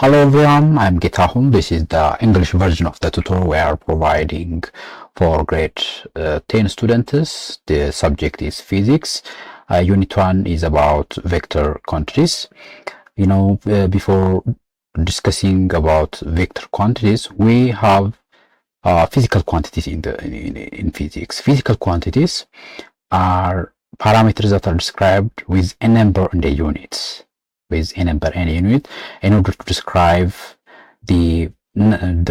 Hello everyone, I'm Getahun. This is the English version of the tutorial we are providing for grade 10 students. The subject is physics. Unit 1 is about vector quantities. Before discussing about vector quantities, we have physical quantities in physics. Physical quantities are parameters that are described with a number and a unit. With a number and a unit in order to describe the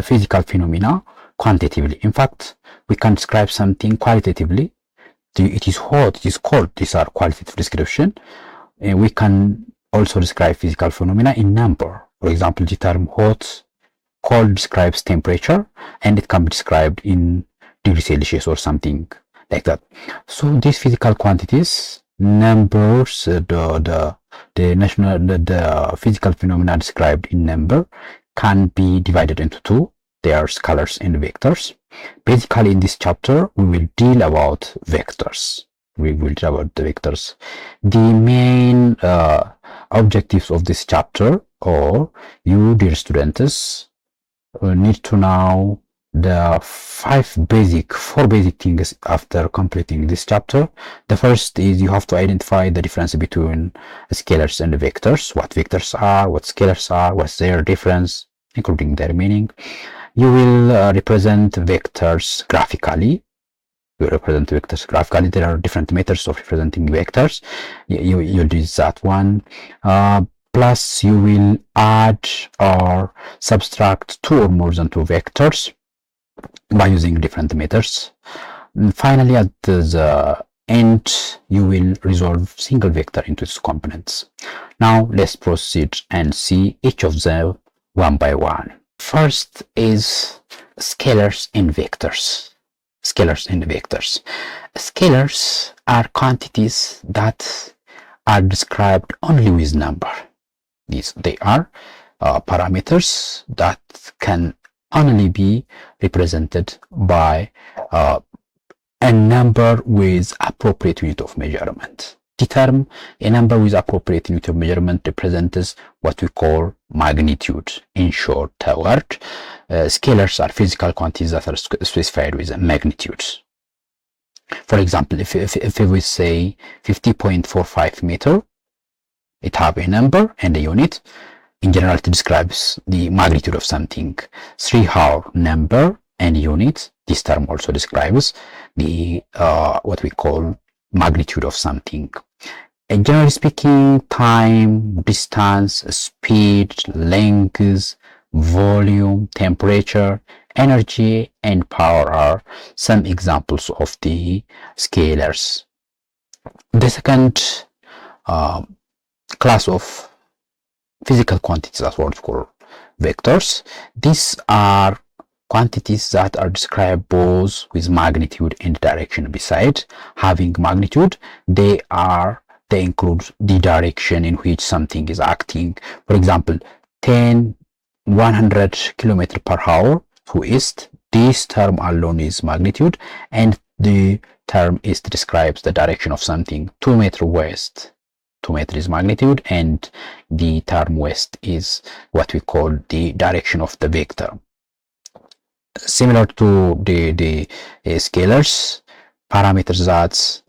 physical phenomena quantitatively. In fact, we can describe something qualitatively. It is hot, it is cold. These are qualitative description. We can also describe physical phenomena in number. For example, the term hot, cold describes temperature, and it can be described in degrees Celsius or something like that. So these physical quantities, numbers, the physical phenomena described in number can be divided into two. They are scalars and vectors. Basically, in this chapter, we will deal about vectors. The main objectives of this chapter, or you, dear students, need to know the four basic things after completing this chapter. The first is you have to identify the difference between scalars and vectors, what vectors are, what scalars are, what's their difference, including their meaning. You will represent vectors graphically. There are different methods of representing vectors. You'll do that one. Plus, you will add or subtract two or more than two vectors by using different methods. And finally, at the end, you will resolve single vector into its components. Now, let's proceed and see each of them one by one. First is scalars and vectors. Scalars and vectors. Scalars are quantities that are described only with number. They are parameters that can only be represented by a number with appropriate unit of measurement. The term a number with appropriate unit of measurement represents what we call magnitude. In short word, scalars are physical quantities that are specified with a magnitude. For example, if we say 50.45 meter, it have a number and a unit. In general, it describes the magnitude of something. 3-hour number and unit. This term also describes the what we call magnitude of something. And generally speaking, time, distance, speed, length, volume, temperature, energy, and power are some examples of the scalars. The second class of physical quantities are what we call vectors. These are quantities that are described both with magnitude and direction. Besides having magnitude, they include the direction in which something is acting. For example, 100 km per hour to east. This term alone is magnitude, and the term east describes the direction of something. 2 meter west. 2 meter is magnitude, and the term west is what we call the direction of the vector. Similar to the scalars, parameters that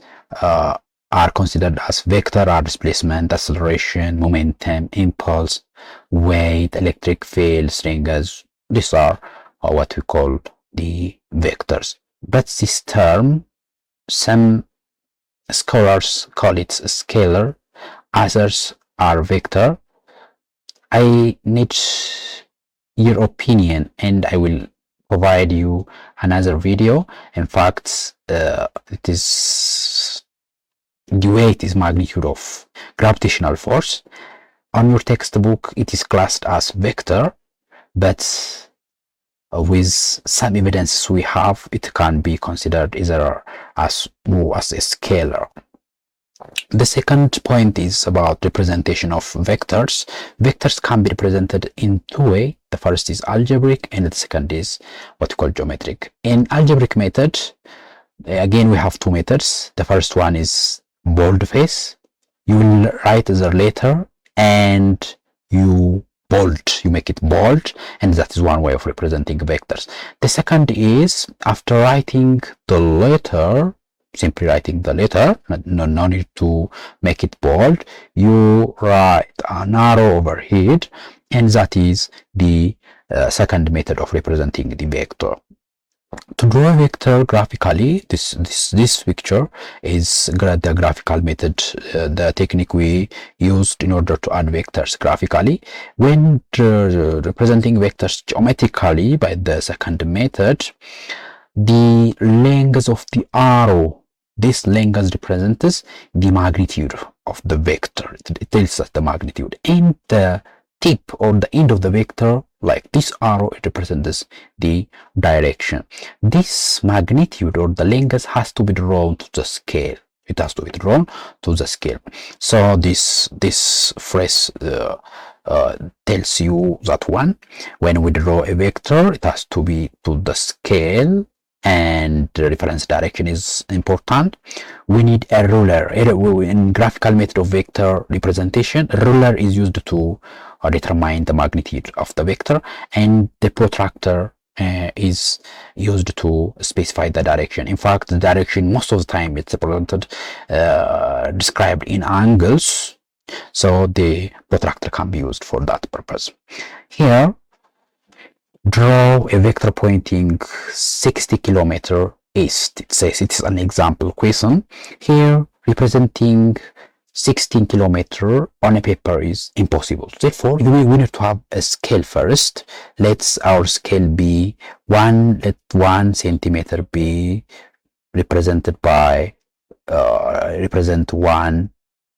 are considered as vector are displacement, acceleration, momentum, impulse, weight, electric field, strings. These are what we call the vectors. But this term, some scholars call it a scalar, others are vector. I need your opinion, and I will provide you another video. In fact, it is the weight is magnitude of gravitational force. On your textbook, it is classed as vector, but with some evidence we have, it can be considered either as a scalar. The second point is about representation of vectors. Vectors can be represented in two ways. The first is algebraic, and the second is what we call geometric. In algebraic method, again, we have two methods. The first one is boldface. You will write the letter and you bold. You make it bold, and that is one way of representing vectors. The second is, after writing the letter, simply writing the letter, no need to make it bold, you write an arrow overhead, and that is the second method of representing the vector. To draw a vector graphically, this picture is the graphical method, the technique we used in order to add vectors graphically. When representing vectors geometrically by the second method, the length of the arrow, this length represents the magnitude of the vector. It tells us the magnitude, and the tip or the end of the vector, like this arrow, it represents the direction. This magnitude or the length has to be drawn to the scale. It has to be drawn to the scale. So this phrase tells you that when we draw a vector, it has to be to the scale, and the reference direction is important. We need a ruler. In graphical method of vector representation, a ruler is used to determine the magnitude of the vector, and the protractor is used to specify the direction. In fact, the direction most of the time it's represented described in angles, so the protractor can be used for that purpose. Here, draw a vector pointing 60 km east. It says it is an example question. Here, representing 16 km on a paper is impossible. Therefore, we need to have a scale first. Let our scale be let 1 centimeter be represented by represent 1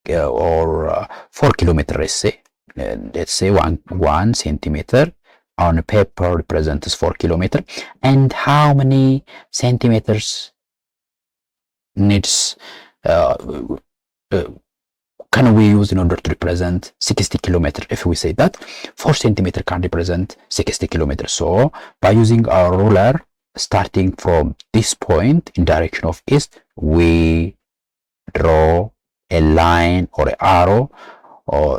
or 4 kilometer. Let's say 1 centimeter on a paper represents 4 kilometer. And how many centimeters needs can we use in order to represent 60 kilometers? If we say that 4 centimeters can represent 60 kilometers. So by using our ruler, starting from this point in direction of east, we draw a line or an arrow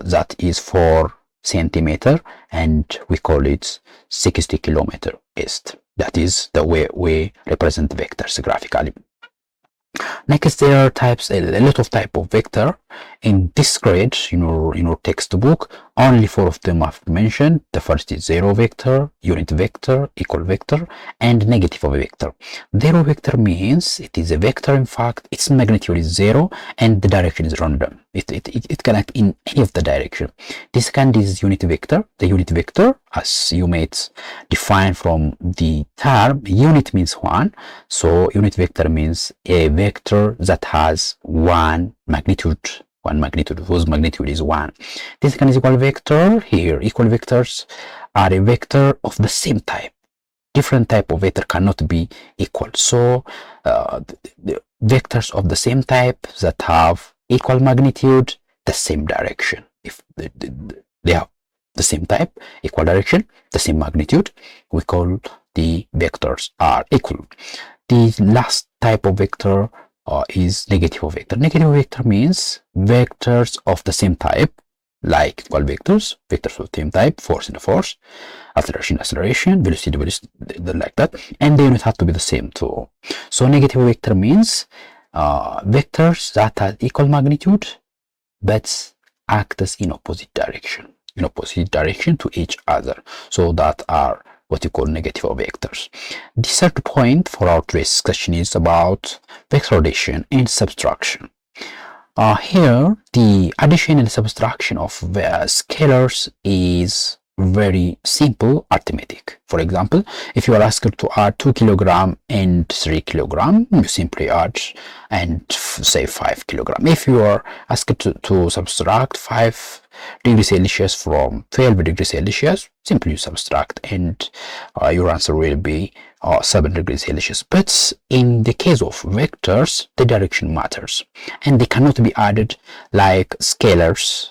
that is 4 centimeters, and we call it 60 kilometers east. That is the way we represent vectors graphically. Next, there are a lot of types of vector. In this grade, in your textbook, only 4 of them I've mentioned. The first is zero vector, unit vector, equal vector, and negative of a vector. Zero vector means it is a vector. In fact, its magnitude is 0 and the direction is random. It can act in any of the direction. The second is unit vector. The unit vector, as you may define from the term, unit means 1. So unit vector means a vector that has one magnitude whose magnitude is 1. The second is equal vector. Here, equal vectors are a vector of the same type. Different type of vector cannot be equal. So the vectors of the same type that have equal magnitude, the same direction. If they have the same type, equal direction, the same magnitude, we call the vectors are equal. The last type of vector is negative of vector. Negative vector means vectors of the same type, like equal vectors of the same type, force and force, acceleration, velocity, like that, and the unit have to be the same too. So negative vector means vectors that have equal magnitude but act as in opposite direction to each other. So that are what you call negative vectors. The third point for our discussion is about vector addition and subtraction. Here, the addition and subtraction of scalars is very simple arithmetic. For example, if you are asked to add 2 kilogram and 3 kilogram, you simply add and say 5 kilogram. If you are asked to subtract 5 degrees Celsius from 12 degrees Celsius, simply you subtract, and your answer will be 7 degrees Celsius. But in the case of vectors, the direction matters, and they cannot be added like scalars.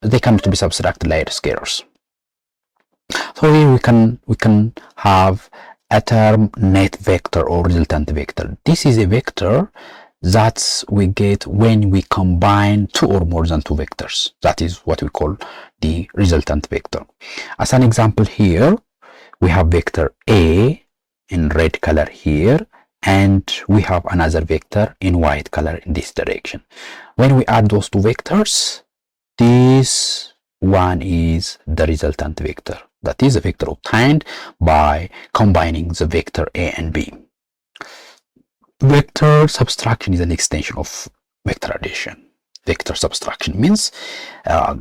They cannot be subtracted like scalars. So here we can have a term net vector or resultant vector. This is a vector that we get when we combine two or more than two vectors. That is what we call the resultant vector. As an example here, we have vector A in red color here, and we have another vector in white color in this direction. When we add those two vectors, this one is the resultant vector. That is a vector obtained by combining the vector A and B. Vector subtraction is an extension of vector addition. Vector subtraction means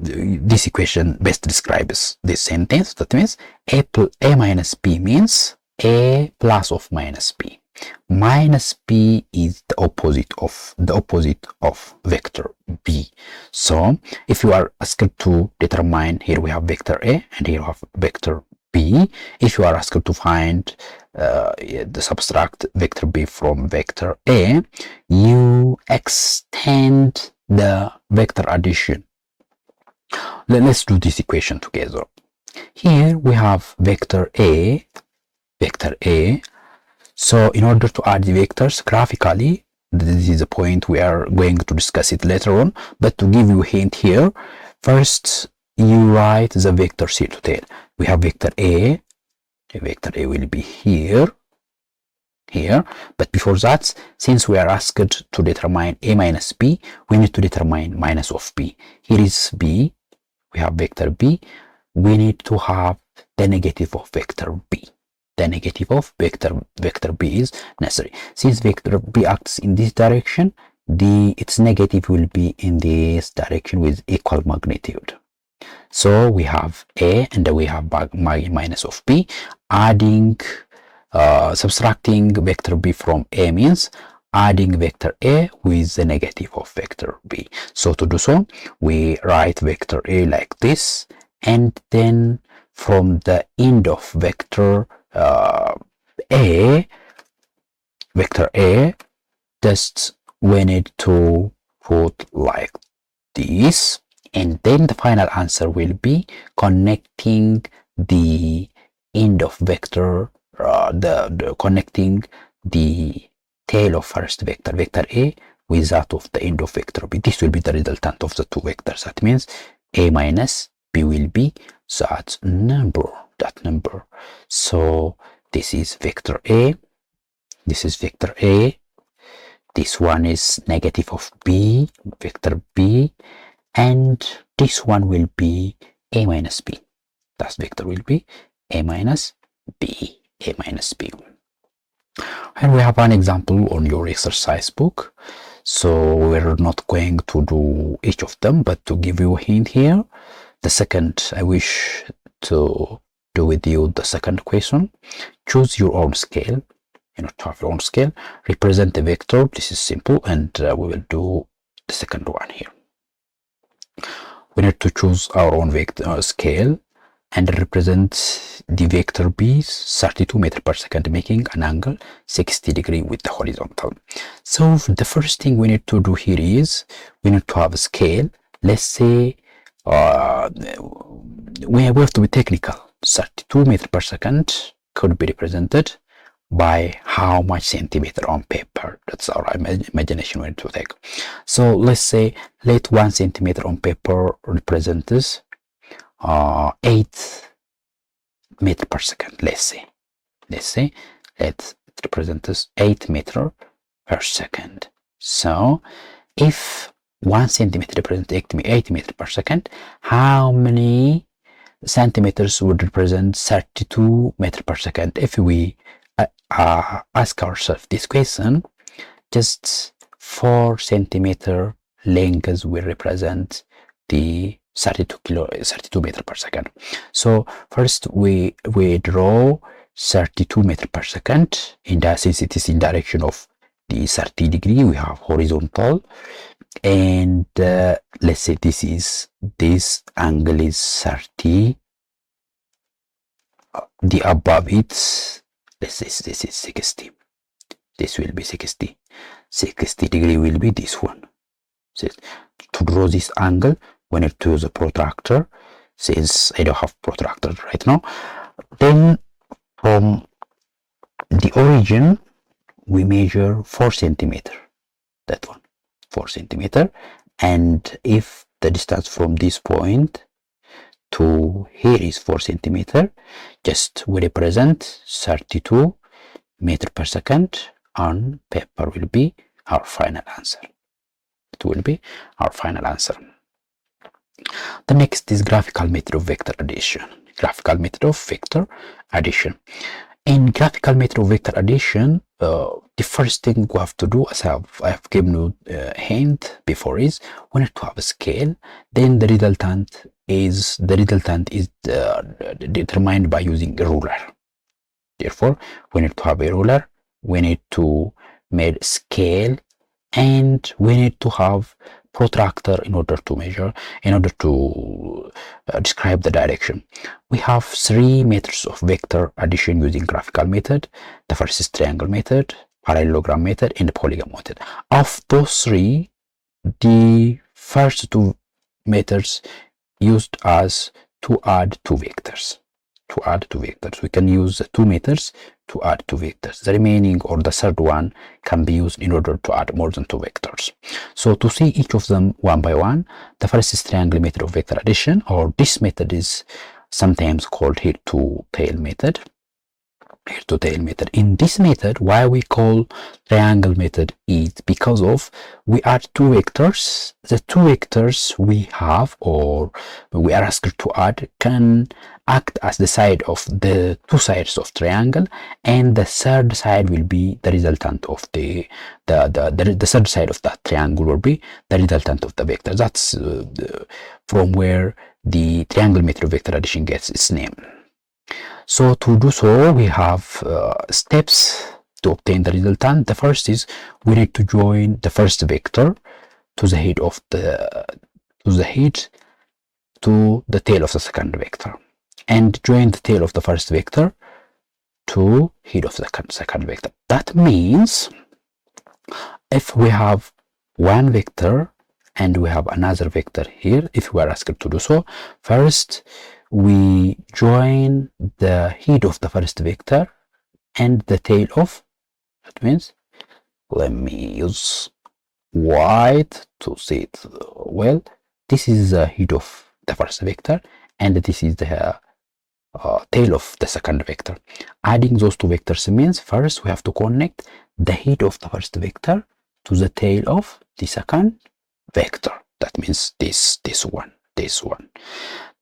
this equation best describes this sentence. That means a minus b means a plus of minus b. Minus b is the opposite of vector b. So if you are asked to determine, here we have vector a and here we have vector b. If you are asked to find the subtract vector b from vector a, you extend the vector addition. Let's do this equation together. Here we have vector a. So in order to add the vectors graphically, this is a point we are going to discuss it later on, but to give you a hint here, first you write the vectors here to tell. We have vector a. Vector a will be here, but before that, since we are asked to determine a minus b, we need to determine minus of b. Here is b, we have vector b, we need to have the negative of vector b. The negative of vector b is necessary. Since vector b acts in this direction, its negative will be in this direction with equal magnitude. So we have a and we have minus of b. Adding subtracting vector b from a means adding vector a with the negative of vector b. So to do so, we write vector a like this, and then from the end of vector a, just we need to put like this, and then the final answer will be connecting the end of vector, connecting the tail of first vector a, with that of the end of vector b. This will be the resultant of the two vectors. That means a minus b will be that number. So this is vector a. This is vector a. This one is negative of b, vector b, and this one will be a minus b. That vector will be a minus b. And we have an example on your exercise book. So we're not going to do each of them, but to give you a hint here, the second, I wish to do with you the second question. Choose your own scale. To have your own scale, represent the vector. This is simple, and we will do the second one here. We need to choose our own vector scale and represent the vector b 32 meters per second, making an angle 60 degrees with the horizontal. So the first thing we need to do here is we need to have a scale. Let's say we have to be technical. 32 meters per second could be represented by how much centimeter on paper. That's our imagination we need to take. So let's say let 1 centimeter on paper represent this 8 meters per second. Let's say let it represent this 8 meters per second. So if 1 centimeter represents 8 meters per second, how many centimeters would represent 32 meters per second? If we ask ourselves this question, just 4 centimeter lengths will represent the 32 meters per second. So first we draw 32 meters per second, since it is in direction of the 30 degree, we have horizontal, and let's say this angle is 30. The above it, let's say this is 60. This will be 60. 60 degree will be this one. So to draw this angle, we need to use a protractor, since I don't have protractor right now. Then from the origin, we measure 4 centimeters. that one, 4 centimeter. And if the distance from this point to here is 4 centimeter, just we represent 32 meter per second on paper will be our final answer. It will be our final answer. The next is graphical method of vector addition. Graphical method of vector addition. In graphical method of vector addition, the first thing we have to do, as I have given you a hint before, is we need to have a scale. Then the resultant is determined by using a ruler. Therefore, we need to have a ruler. We need to make scale, and we need to have protractor in order to measure, in order to describe the direction. We have 3 methods of vector addition using graphical method. The first is triangle method, parallelogram method, and the polygon method. Of those 3, the first 2 methods used as to add 2 vectors. We can use 2 methods to add 2 vectors. The remaining, or the third one, can be used in order to add more than 2 vectors. So to see each of them one by one, the first is triangle method of vector addition, or this method is sometimes called head to tail method. In this method, why we call triangle method is because of we add 2 vectors. The 2 vectors we have, or we are asked to add, can act as the side of the 2 sides of triangle, and the third side will be the resultant of the third side of that triangle will be the resultant of the vector. That's from where the triangle method of vector addition gets its name. So to do so, we have steps to obtain the resultant. The first is we need to join the first vector to the head of to the tail of the second vector, and join the tail of the first vector to head of the second vector. That means if we have one vector and we have another vector here, if we are asked to do so, first we join the head of the first vector and the tail of, that means, let me use white to see it well. This is the head of the first vector, and this is the tail of the second vector. Adding those 2 vectors means first we have to connect the head of the first vector to the tail of the second vector. That means this one.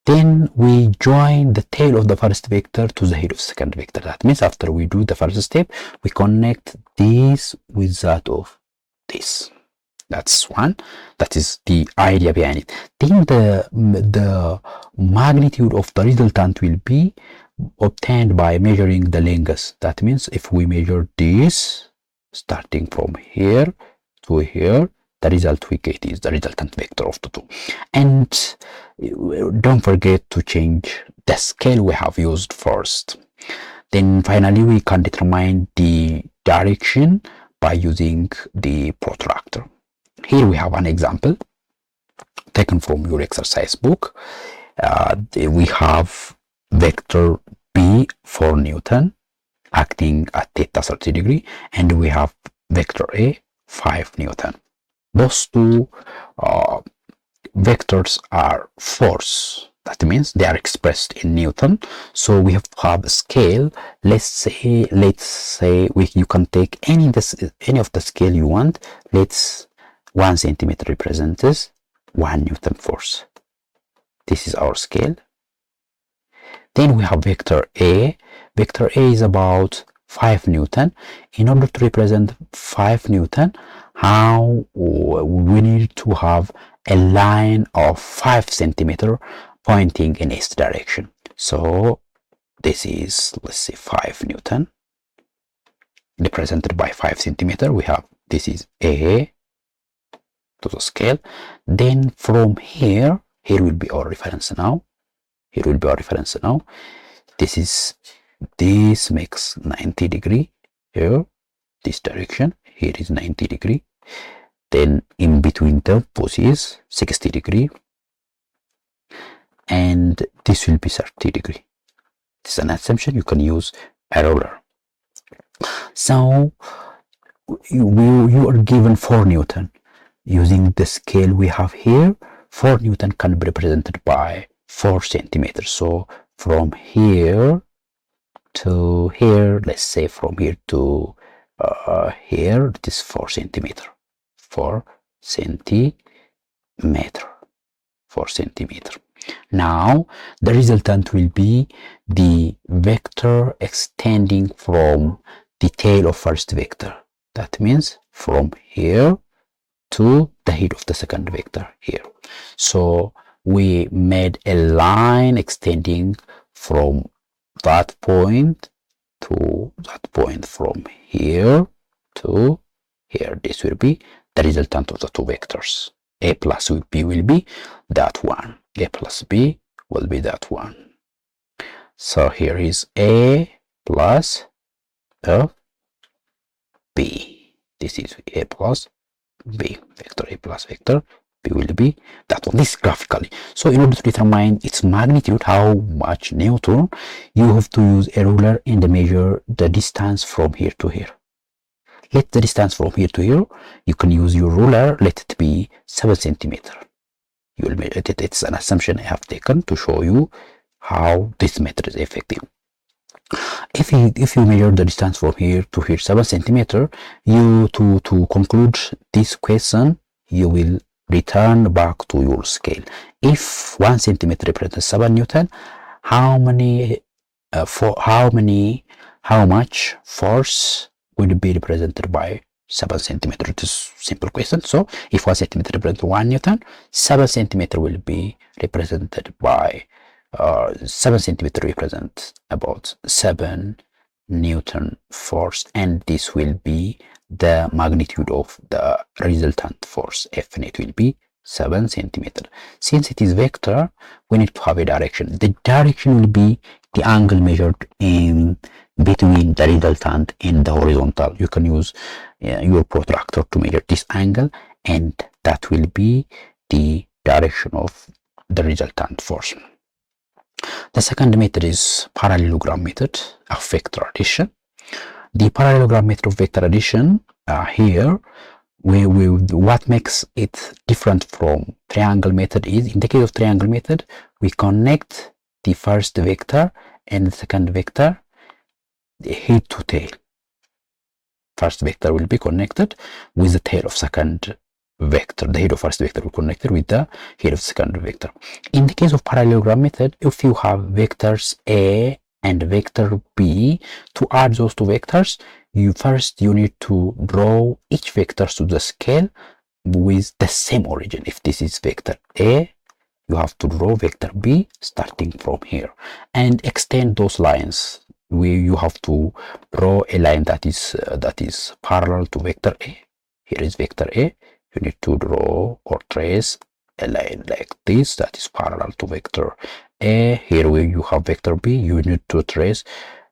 Then we join the tail of the first vector to the head of the second vector. That means after we do the first step, we connect this with that of this. That's one. That is the idea behind it. Then the magnitude of the resultant will be obtained by measuring the length. That means if we measure this, starting from here to here, the result we get is the resultant vector of the 2. And don't forget to change the scale we have used first. Then finally we can determine the direction by using the protractor. Here we have an example taken from your exercise book. We have vector B 4 Newton acting at theta 30 degree, and we have vector A 5 Newton. Those 2 vectors are force. That means they are expressed in Newton. So we have to have a scale. Let's say you can take any of the scale you want. 1 centimeter represents 1 Newton force. This is our scale. Then we have vector A. Vector A is about 5 Newton. In order to represent 5 Newton, how we need to have a line of 5 centimeter pointing in its direction. So this is, let's say, 5 Newton represented by 5 centimeter. We have, this is A to the scale. Then from here will be our reference now. This makes 90 degree here, this direction. Here is 90 degree. Then in between them is 60 degree, and this will be 30 degree. This is an assumption. You can use a ruler. So you are given 4 Newton. Using the scale we have here, 4 Newton can be represented by 4 centimeters. So from here to here, let's say from here to here, it is 4 centimeter. 4 centimeter. 4 centimeter. Now the resultant will be the vector extending from the tail of first vector. That means from here to the head of the second vector here. So we made a line extending from that point to that point, from here to here. This will be the resultant of the two vectors. A plus B will be that one. A plus B will be that one. So here is A plus B. This is A plus B. Vector A plus vector B will be that one. This graphically. So in order to determine its magnitude, how much Newton, you have to use a ruler and measure the distance from here to here. Let the distance from here to here, you can use your ruler, let it be 7 centimeter. You will measure it. It's an assumption I have taken to show you how this method is effective. If you measure the distance from here to here 7 centimeter, you to conclude this question, you will return back to your scale. If 1 centimeter represents 7 Newton, how much force would be represented by 7 centimeter? It is a simple question. So if 1 centimeter represents 1 Newton, 7 centimeter will be represented by 7 centimeter represents about 7 Newton force, and this will be the magnitude of the resultant force. F net will be 7 centimeter. Since it is vector, we need to have a direction. The direction will be the angle measured in between the resultant and the horizontal. You can use your protractor to measure this angle, and that will be the direction of the resultant force. The second method is parallelogram method of vector addition. The parallelogram method of vector addition here, what makes it different from triangle method is, in the case of triangle method, we connect the first vector and the second vector head to tail. First vector will be connected with the tail of second vector. The head of first vector will be connected with the head of second vector. In the case of parallelogram method, if you have vectors A and vector B, to add those two vectors, you need to draw each vector to the scale with the same origin. If this is vector A, you have to draw vector B starting from here and extend those lines. You have to draw a line that is parallel to vector A. Here is vector A. You need to draw or trace a line like this that is parallel to vector A. Here where you have vector B, you need to trace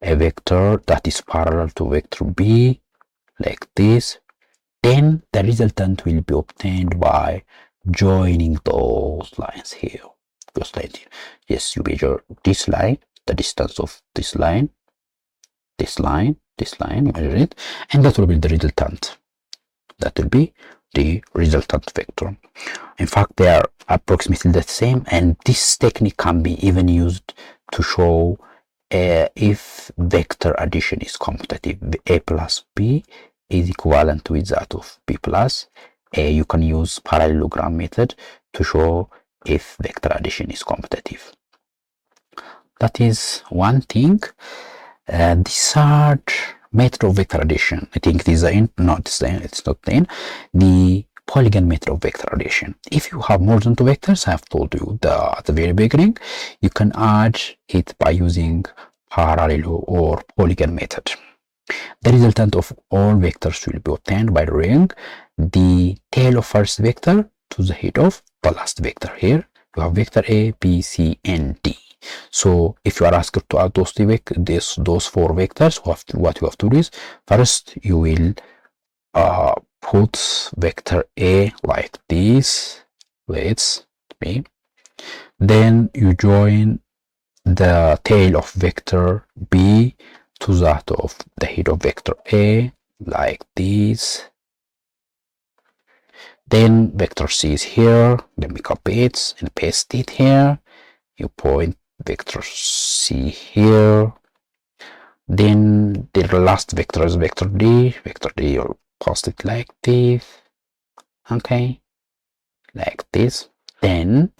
a vector that is parallel to vector B like this. Then the resultant will be obtained by joining those lines here. Just like this. Yes, you measure this line, the distance of this line, measure it, and that will be the resultant. That will be the resultant vector. In fact, they are approximately the same, and this technique can be even used to show if vector addition is commutative. A plus B is equivalent with that of B plus A. You can use parallelogram method to show if vector addition is commutative. That is one thing. The third method of vector addition, I think it's not the polygon method of vector addition. If you have more than two vectors, I have told you at the very beginning, you can add it by using parallel or polygon method. The resultant of all vectors will be obtained by drawing the tail of first vector to the head of the last vector. Here you have vector A, B, C, and D. So if you are asked to add those four vectors, what you have to do is, first you will put vector A like this. Let's be. Then you join the tail of vector B to that of the head of vector A like this. Then vector C is here. Let me copy it and paste it here. You point vector C here. Then the last vector is vector D. Vector D, you'll post it like this. Okay, like this. Then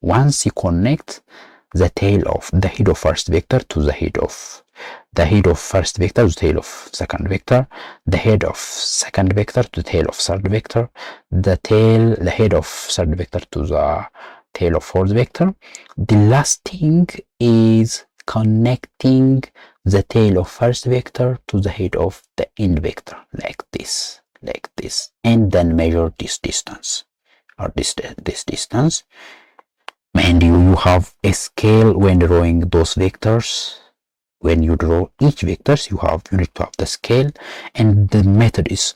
once you connect the tail of the head of first vector to the head of first vector to the tail of second vector, the head of second vector to the tail of third vector, the head of third vector to the tail of fourth vector. The last thing is connecting the tail of first vector to the head of the end vector, like this, and then measure this distance, or this distance. And you have a scale when drawing those vectors. When you draw each vectors, you need to have the scale, and the method is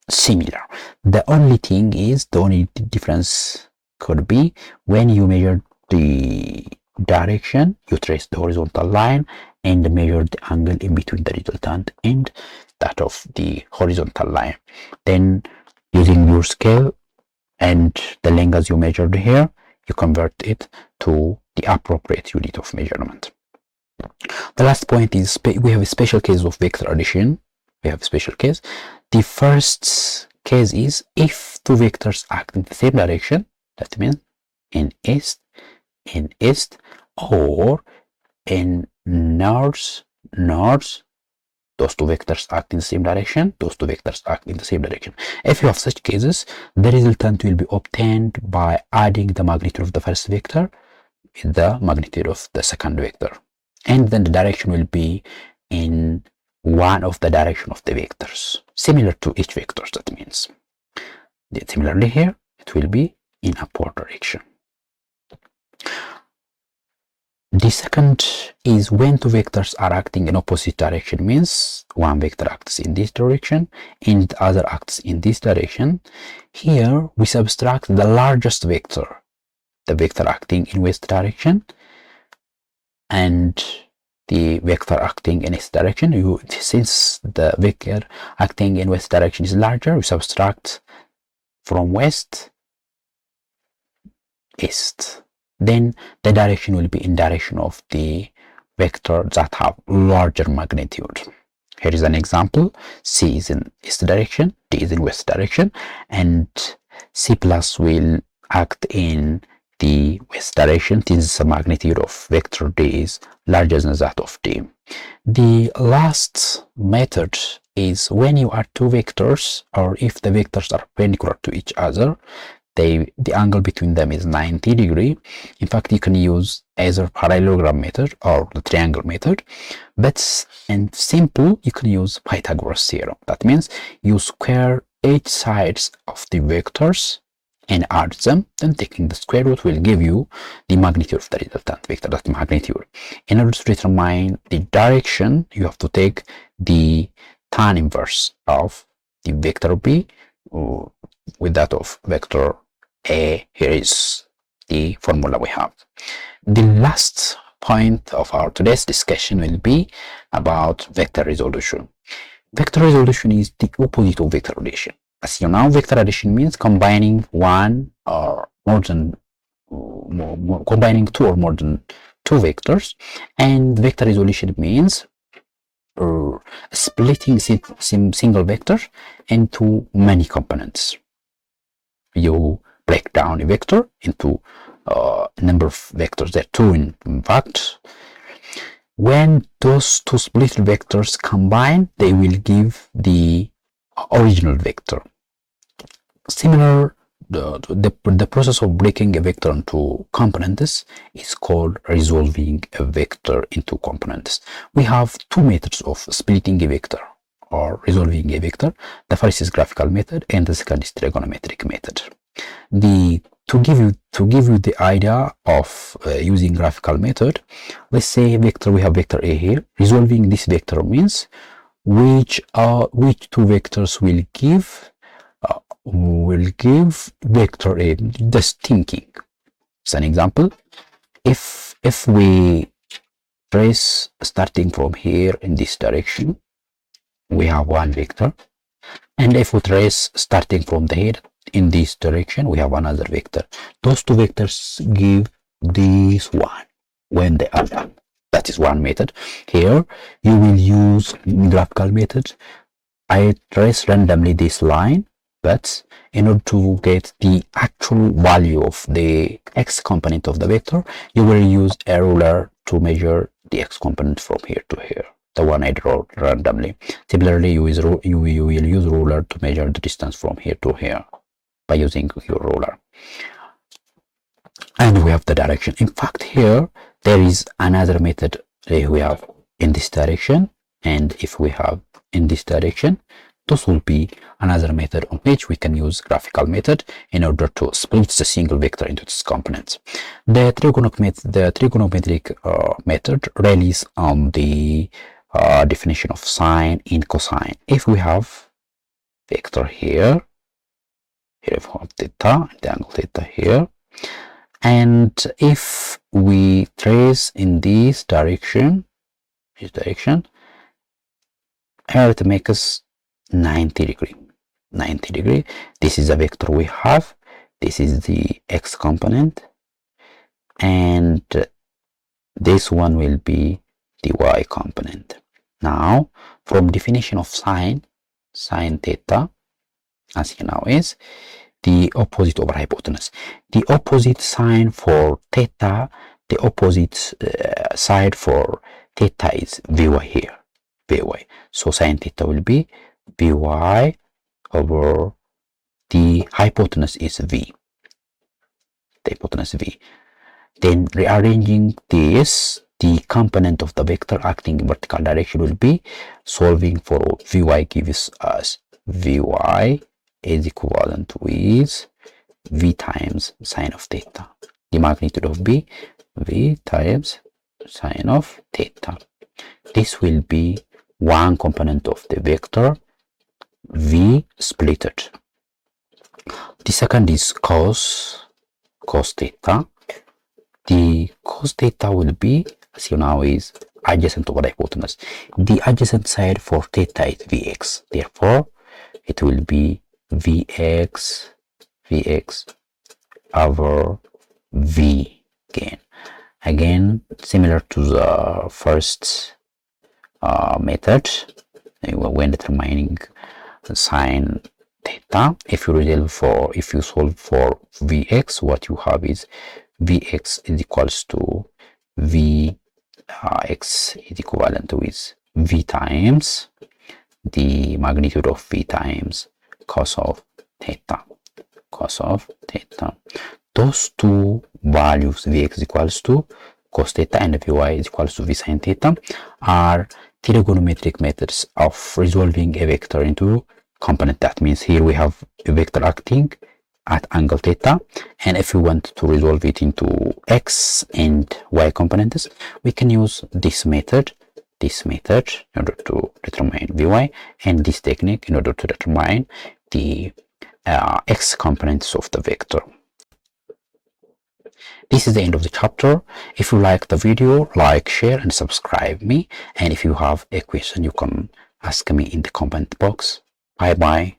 similar. The only difference could be when you measure the direction, you trace the horizontal line and measure the angle in between the resultant and that of the horizontal line. Then using your scale and the length as you measured here, you convert it to the appropriate unit of measurement. The last point is we have a special case of vector addition. We have a special case. The first case is if two vectors act in the same direction, that means in east, or in north. Those two vectors act in the same direction. If you have such cases, the resultant will be obtained by adding the magnitude of the first vector with the magnitude of the second vector. And then the direction will be in one of the direction of the vectors, similar to each vector. That means, similarly here, it will be in upward direction. The second is when two vectors are acting in opposite direction, means one vector acts in this direction and the other acts in this direction. Here we subtract the largest vector, the vector acting in west direction, and the vector acting in east direction. Since the vector acting in west direction is larger, we subtract from west east. Then the direction will be in direction of the vector that have larger magnitude. Here is an example. C is in east direction, D is in west direction, and C plus will act in the west direction since the magnitude of vector D is larger than that of D. The last method is when you are two vectors, or if the vectors are perpendicular to each other, the angle between them is 90 degrees. In fact, you can use either parallelogram method or the triangle method, but in simple, you can use Pythagoras theorem. That means you square each sides of the vectors and add them, then taking the square root will give you the magnitude of the resultant vector, that magnitude. In order to determine the direction, you have to take the tan inverse of the vector B with that of vector A. Here is the formula we have. The last point of our today's discussion will be about vector resolution. Vector resolution is the opposite of vector addition. As you know, vector addition means combining one or more than combining two or more than two vectors, and vector resolution means splitting single vector into many components. You break down a vector into a number of vectors. There are two in fact. When those two split vectors combine, they will give the original vector. Similar, the process of breaking a vector into components is called resolving a vector into components. We have two methods of splitting a vector or resolving a vector. The first is graphical method and the second is trigonometric method. To give you the idea of using graphical method, let's say we have vector A here. Resolving this vector means which two vectors will give vector A. Just thinking. As an example, if we trace starting from here in this direction, we have one vector. And if we trace starting from the head in this direction, we have another vector. Those two vectors give this one when they are done. That is one method. Here you will use graphical method. I trace randomly this line, but in order to get the actual value of the x component of the vector, you will use a ruler to measure the x component from here to here, the one I draw randomly. Similarly, you will use ruler to measure the distance from here to here by using your ruler. And we have the direction. In fact, here there is another method. We have in this direction, and if we have in this direction, this will be another method on which we can use graphical method in order to split the single vector into its components. The trigonometric method relies on the definition of sine and cosine. If we have vector here we have theta, the angle theta here, and if we trace in this direction, here it makes 90 degree. This is the vector we have. This is the x component, and this one will be the y component. Now, from definition of sine theta, as you know, is the opposite over hypotenuse. The opposite sign for theta, the opposite side for theta is Vy here, Vy. So sine theta will be Vy over the hypotenuse is V, the hypotenuse V. Then rearranging this, the component of the vector acting in vertical direction will be solving for Vy gives us Vy is equivalent with V times sine of theta. The magnitude of B, V times sine of theta. This will be one component of the vector V splitted. The second is cos theta. The cos theta will be, as you know, is adjacent over hypotenuse. The adjacent side for theta is Vx. Therefore, it will be Vx over V again similar to the first method when determining sine theta. If you solve for Vx, what you have is Vx is equals to Vx is equivalent with V times the magnitude of V times cos of theta. Those two values, Vx equals to cos theta and Vy is equals to V sin theta, are trigonometric methods of resolving a vector into component. That means here we have a vector acting at angle theta, and if we want to resolve it into x and y components, we can use this method in order to determine Vy, and this technique in order to determine the x components of the vector. This is the end of the chapter. If you like the video, like, share and subscribe me, and if you have a question, you can ask me in the comment box. Bye bye.